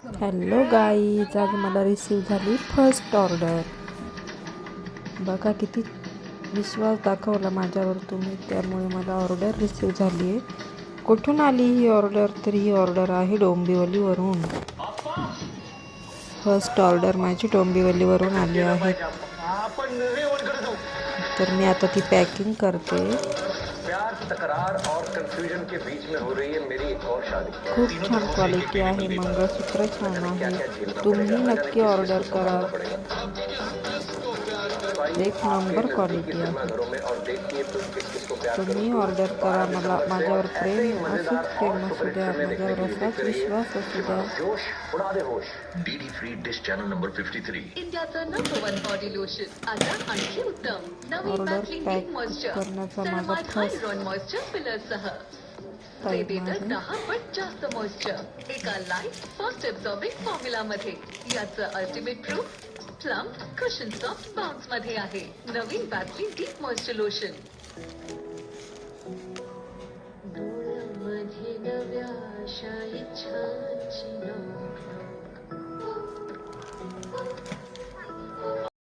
Hello guys, आज मला receive झाली फर्स्ट ऑर्डर. बघा किती विश्वास दाखवला माझ्यावर तुम्ही, त्यामुळे मला ऑर्डर रिसीव झाली आहे. कुठून आली ही ऑर्डर? तर ही ऑर्डर आहे डोंबिवलीवरून. फर्स्ट ऑर्डर माझी डोंबिवलीवरून आली आहे. तर मी आता ती पॅकिंग करते. खूप छान क्वालिटी आहे, मंगळसूत्र छान आहे. तुम्ही नक्की ऑर्डर करा, एक नंबर क्वालिटी आहे. तुम्ही ऑर्डर करा. मला माझ्यावर प्रेम, असंच प्रेम असू द्या, माझ्यावर असाच विश्वास असू द्या. DD free dish channel number 53. इंडियाचं नंबर 1 बॉडी लोशन आता आणखी उत्तम नवीन ऑर्डर मॅटलिंग पॅक मॉइश्चर करण्याचा माझा सेरामाइड फर्स्ट हायड्रोन मॉइश्चर फिलर सह ते देतं 10 पट जास्त मॉइश्चर एका लाईट फास्ट ॲब्सॉर्बिंग फॉर्म्युला मध्ये. याचं ultimate proof plum cushion soft bounce मध्ये आहे. नवीन मॅटलिंग डीप मॉइश्चर लोशन.